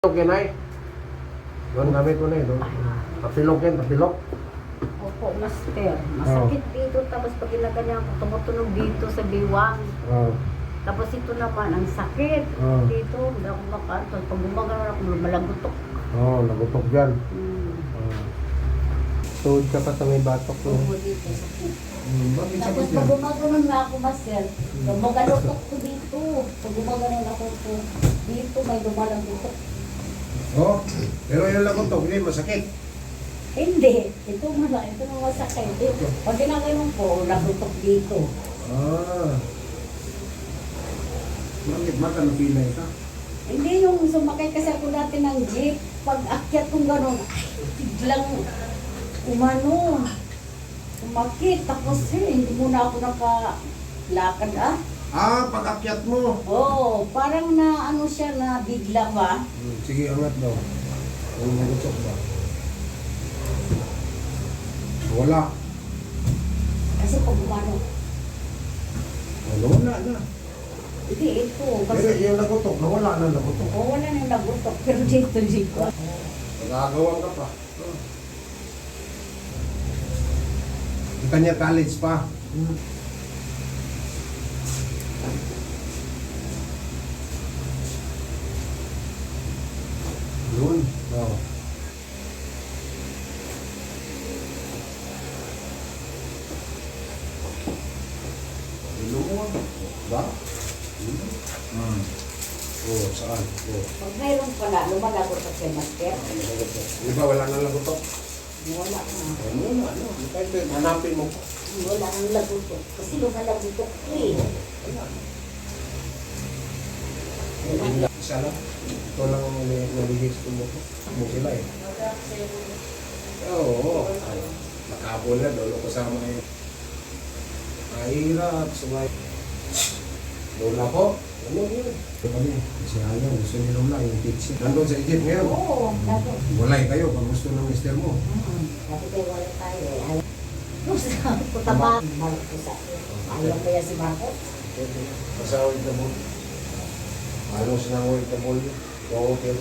Okay, Nay. Doon gamit mo na doon. Tapilok yan, tapilok. Opo, master. Masakit dito. Tapos pag ginaganya ako, tumutunog dito sa biwang. Tapos ito naman, ang sakit dito. Hindi ako makaanto. Pag gumagano ako, malagutok. Nagutok dyan. Tuhod ka pa sa may batok mo. Opo, dito sakit. Tapos pag gumagano na ako, master, magalutok ko dito. Pag gumagano ako po, dito may lumalagutok. Pero yung lagutok, hindi masakit. Hindi. Ito naman masakit. Pag ginagano ko, lagutok dito. Bakit mata napilay ka? Hindi yung sumakay kasi ako dati ng jeep. Pag akyat kong gano'n, ay, biglang umano. Umakit. Tapos hindi muna ako nakalakad Pag-akyat mo. Oo, parang na ano siya na bigla ba? Sige, angat daw. Kung nagutok ba? Wala. Kasi pag umano. Wala na. Hindi, ito. Pero Kasi yung nagutok, nawala na nagutok. wala nang nagutok. Pero dito. Nagagawa ka pa. Yung kanya college pa. Yun. Ilungan. Ba? Saan? Pag mayroon pala, lumalagot siya, master. Di ba wala nang lagutok? Wala na. Kahit hanapin mo. Wala nang lagutok. Kasi lumalagutok ko eh. Isa lang. Ito lang ang nabigay sa tumo ko. Mo sila eh. Oo. Nakabol na. Dolo ko sa mga mahirap. Sumay. Lola ko. Ano yun? Kami, si Ayaw, gusto ni Lola yung pizza. Nandun sa Egypt ngayon. Oo, dapat. Walay kayo pag gusto ng mister mo. Dapat kayo wala tayo eh. Gusto ko taba. Marcos sa akin. Ayaw kaya si Marcos. Pasawid na mo. Halos na mo ito mo yun. Oo, pero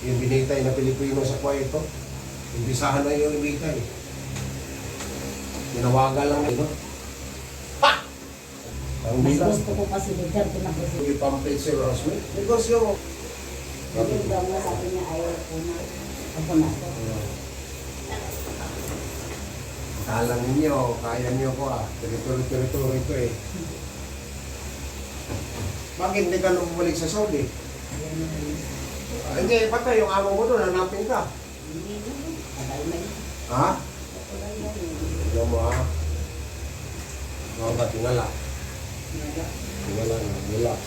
yung binitay na Pilipino sa Kwaito, impisahan na yung binitay. Tinawaga lang ito. Pa! Ang Mas bilang. gusto ko kasi leader ko na kasi. Yung pampit si Rosme. Negosyo mo. Hindi daw nga sabi niya ayaw ko na. Ako na to. Kala ninyo, kaya niyo ko Teritori-teritori ko eh. Bakit hindi ka nung bumalik sa Saudi? Hindi, patay yung amo mo doon, hanapin ka. Hindi na. Tagal na yun. Ha? Tagal na yun. Tignan mo ha. Mga ba, tingala. Tingala na, relax.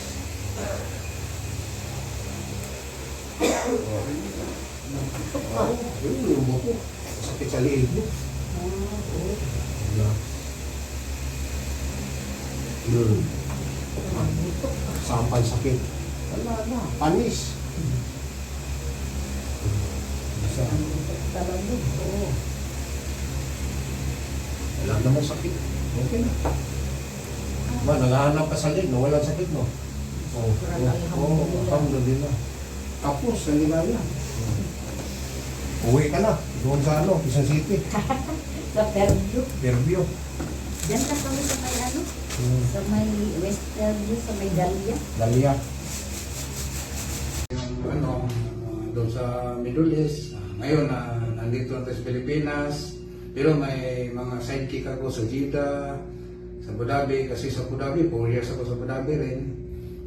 Yun yung buko. Sakit sa liig mo. Sampal sakit. Wala na, panis. Talaga. Oo. Wala naman sakit. Okay na. Ba, naghahanap ka sa leg, no? Walang sakit, no? Alhamdulillah. Tapos, sa ligaya. Uwi ka na. Doon sa Quezon City. Sa Fairview. Fairview. Diyan ka kami sa may ano? Sa may West Fairview, sa may Dahlia. Dahlia. Yung doon sa Middle East. Ngayon, nandito na tayo sa Pilipinas. Pero may mga sidekick ako sa Jeddah, sa Abu Dhabi. Kasi sa Abu Dhabi, 4 years ako sa Abu Dhabi rin.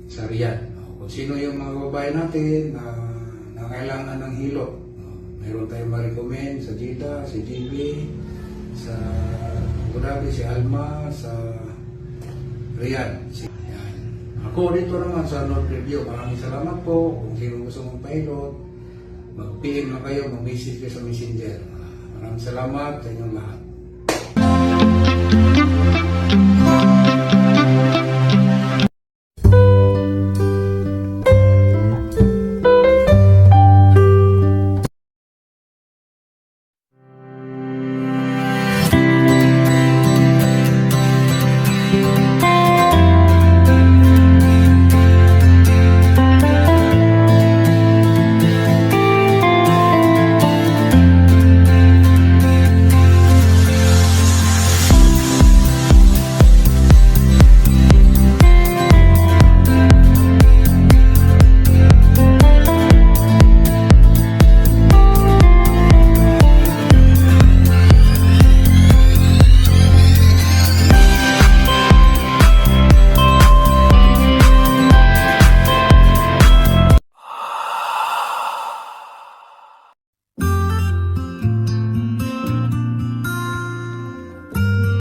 Sa Riyadh. Kung sino yung mga babae natin na kailangan ng hilot. Mayroon tayong ma-recommend sa Jeddah, si JB, sa Abu Dhabi, si Alma, sa Riyadh. Yan. Ako dito naman sa North Review. Maraming salamat po. Kung sino gusto mong pilot, mag-PM na kayo, mag-message kayo sa Messenger. Maraming salamat sa inyong lahat.